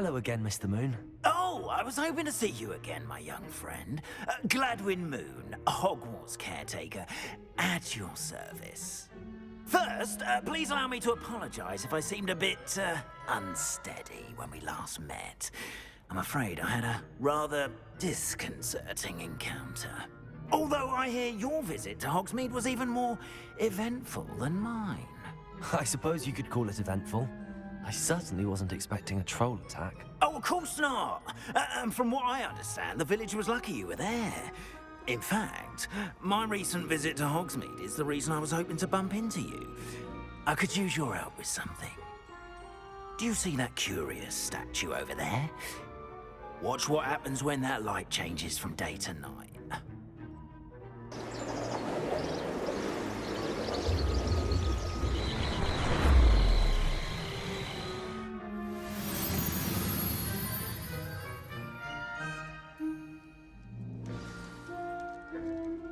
Hello again, Mr. Moon. Oh, I was hoping to see you again, my young friend. Gladwin Moon, Hogwarts Caretaker, at your service. First, please allow me to apologize if I seemed a bit, unsteady when we last met. I'm afraid I had a rather disconcerting encounter. Although I hear your visit to Hogsmeade was even more eventful than mine. I suppose you could call it eventful. I certainly wasn't expecting a troll attack. Oh, of course not. And from what I understand, the village was lucky you were there. In fact, my recent visit to Hogsmeade is the reason I was hoping to bump into you. I could use your help with something. Do you see that curious statue over there? Watch what happens when that light changes from day to night.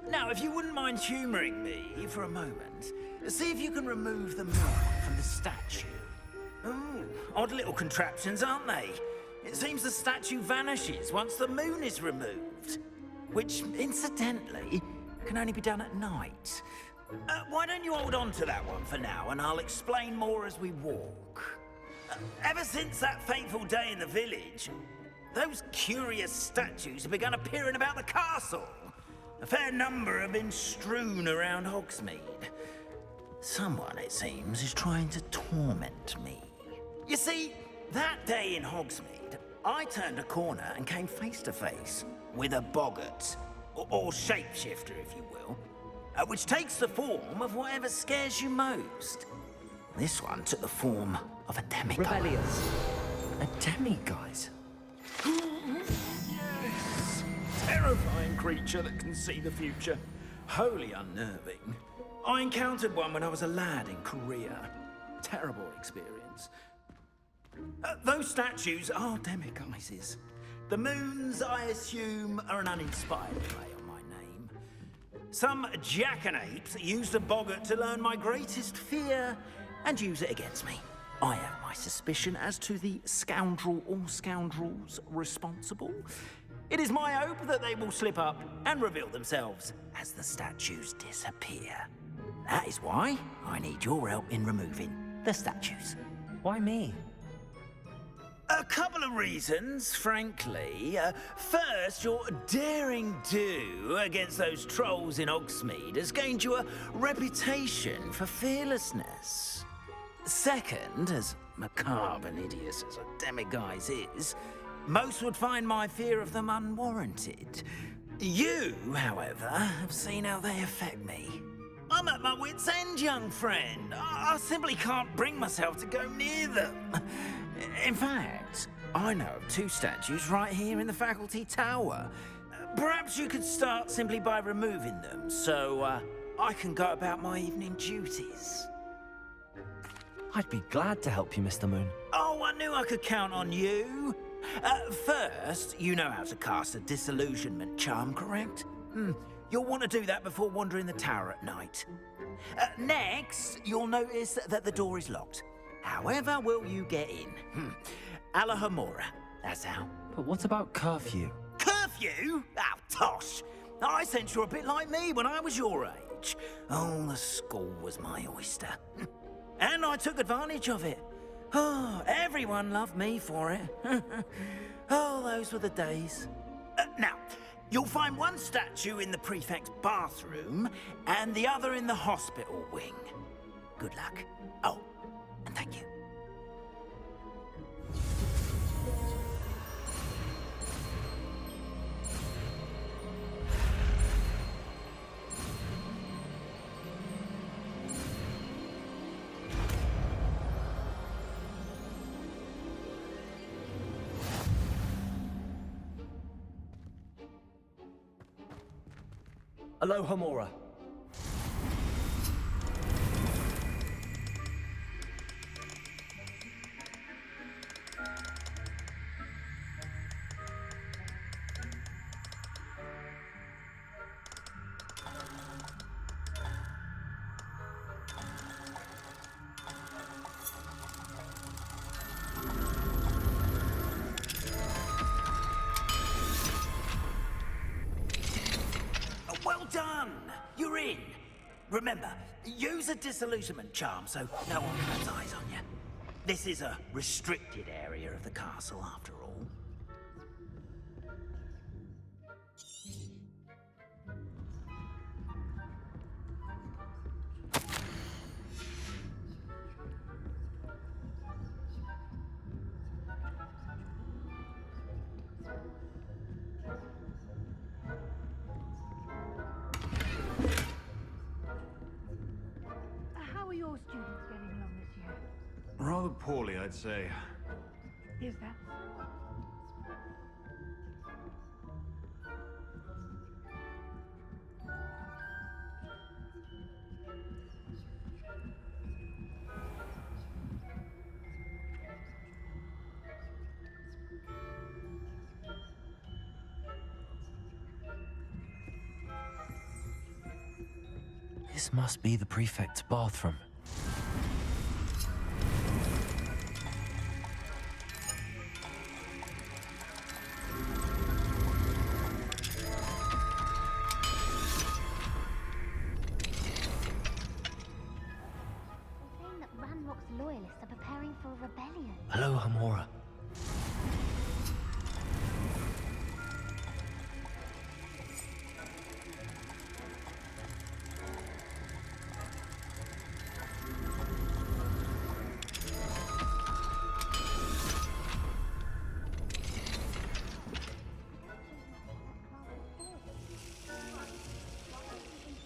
Now, if you wouldn't mind humouring me for a moment, see if you can remove the moon from the statue. Oh, odd little contraptions, aren't they? It seems the statue vanishes once the moon is removed. Which, incidentally, can only be done at night. Why don't you hold on to that one for now, and I'll explain more as we walk. Ever since that fateful day in the village, those curious statues have begun appearing about the castle. A fair number have been strewn around Hogsmeade. Someone, it seems, is trying to torment me. You see, that day in Hogsmeade, I turned a corner and came face to face with a boggart, or shapeshifter, if you will, which takes the form of whatever scares you most. This one took the form of a demiguise. Rebellious. A demiguise? Yes. Terrifying creature that can see the future. Wholly unnerving. I encountered one when I was a lad in Korea. Terrible experience. Those statues are demiguises. The moons, I assume, are an uninspired play on my name. Some jackanapes used a boggart to learn my greatest fear and use it against me. I have my suspicion as to the scoundrel or scoundrels responsible. It is my hope that they will slip up and reveal themselves as the statues disappear. That is why I need your help in removing the statues. Why me? A couple of reasons, frankly. First, your daring do against those trolls in Hogsmeade has gained you a reputation for fearlessness. Second, as macabre and hideous as a demiguise is, most would find my fear of them unwarranted. You, however, have seen how they affect me. I'm at my wit's end, young friend. I simply can't bring myself to go near them. In fact, I know of two statues right here in the faculty tower. Perhaps you could start simply by removing them, so I can go about my evening duties. I'd be glad to help you, Mr. Moon. Oh, I knew I could count on you. First, you know how to cast a disillusionment charm, correct? You'll want to do that before wandering the tower at night. Next, you'll notice that the door is locked. However will you get in? Alahomora, that's how. But what about curfew? Curfew? Oh, tosh. I sense you're a bit like me when I was your age. Oh, the school was my oyster. And I took advantage of it. Oh, everyone loved me for it. Oh, those were the days. Now, you'll find one statue in the prefect's bathroom and the other in the hospital wing. Good luck. Oh, and thank you. Alohomora. done! You're in! Remember, use a disillusionment charm so no one has eyes on you. This is a restricted area of the castle, after all. How are your students getting along this year? Rather poorly, I'd say. Is that This must be the prefect's bathroom. Saying that Ranrock's loyalists are preparing for a rebellion. Hello, Hamora.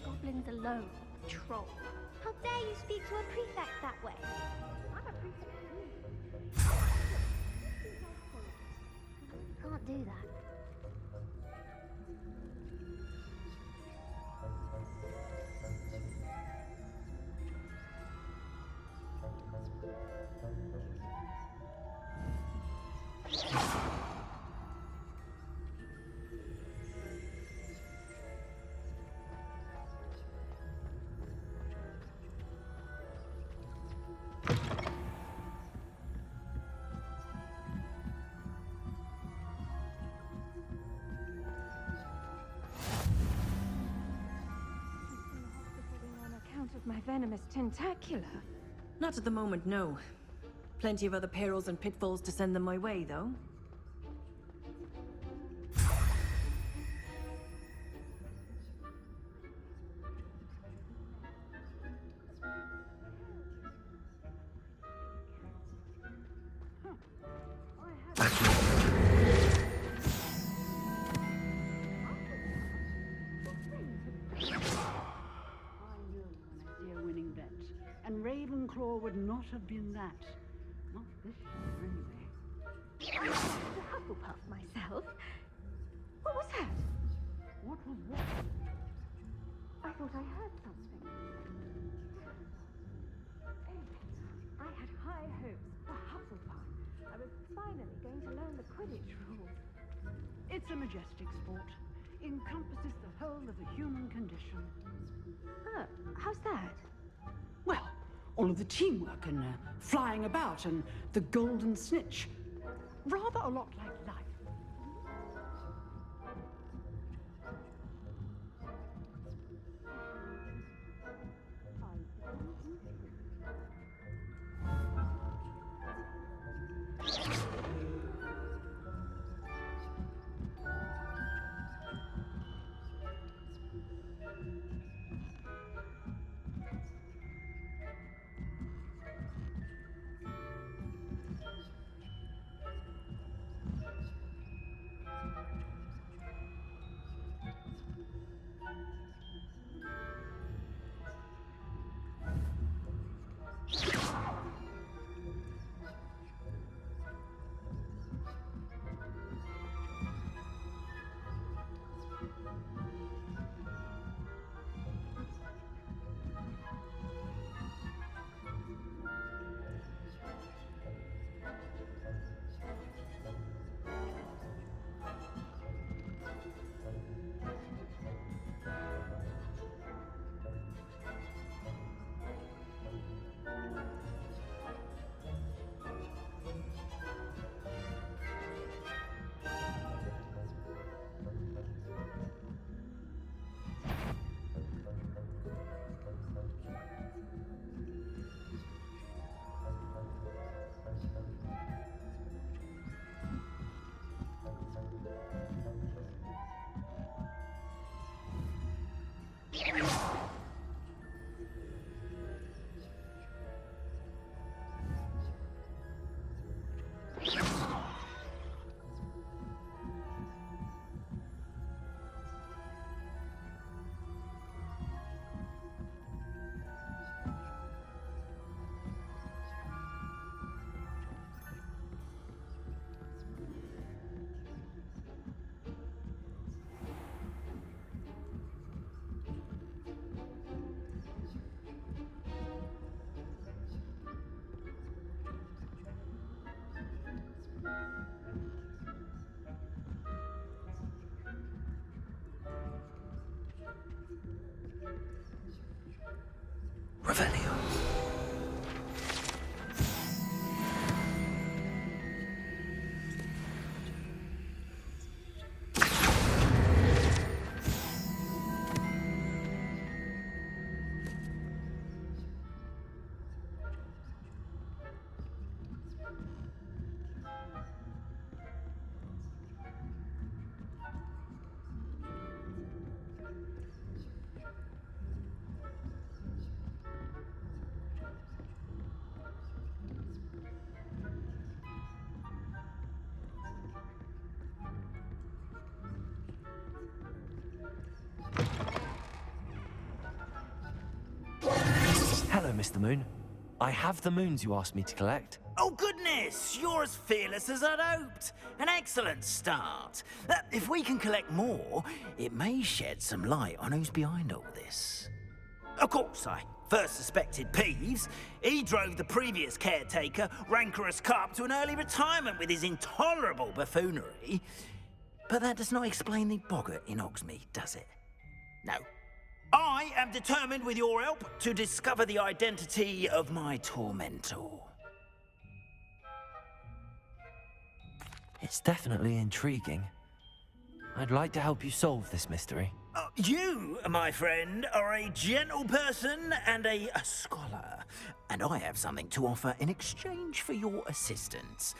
Goblins alone, troll. How dare you speak to a prefect that way? I'm a prefect too. Can't do that. on account of my venomous tentacular? Not at the moment, no. Plenty of other perils and pitfalls to send them my way, though. Winning bet, and Ravenclaw would not have been that. Not this year, anyway. I was a Hufflepuff myself. What was that? What was what? I thought I heard something. I had high hopes for Hufflepuff. I was finally going to learn the Quidditch rules. It's a majestic sport. Encompasses the whole of the human condition. How's that? Well, all of the teamwork and flying about and the golden snitch. Rather a lot like life. Revelio. Hello, Mr. Moon. I have the moons you asked me to collect. Oh, goodness! You're as fearless as I'd hoped. An excellent start. If we can collect more, it may shed some light on who's behind all this. Of course, I first suspected Peeves. He drove the previous caretaker, Rancorous Carp, to an early retirement with his intolerable buffoonery. But that does not explain the boggart in Hogsmeade, does it? No. I am determined, with your help, to discover the identity of my tormentor. It's definitely intriguing. I'd like to help you solve this mystery. You, my friend, are a gentle person and a scholar, and I have something to offer in exchange for your assistance.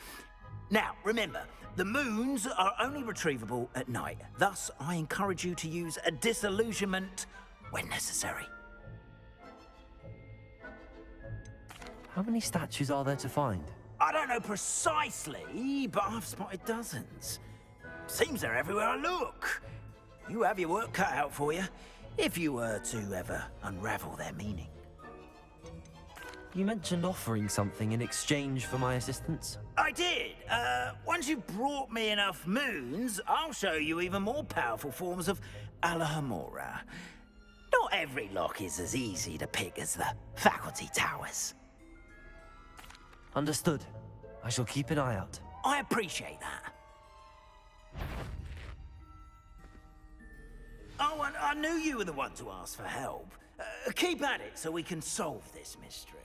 Now, remember, the moons are only retrievable at night. Thus, I encourage you to use a disillusionment when necessary. How many statues are there to find? I don't know precisely, but I've spotted dozens. Seems they're everywhere I look. You have your work cut out for you, if you were to ever unravel their meaning. You mentioned offering something in exchange for my assistance. I did. Once you've brought me enough moons, I'll show you even more powerful forms of Alohomora. Not every lock is as easy to pick as the faculty towers. Understood. I shall keep an eye out. I appreciate that. Oh, and I knew you were the one to ask for help. Keep at it so we can solve this mystery.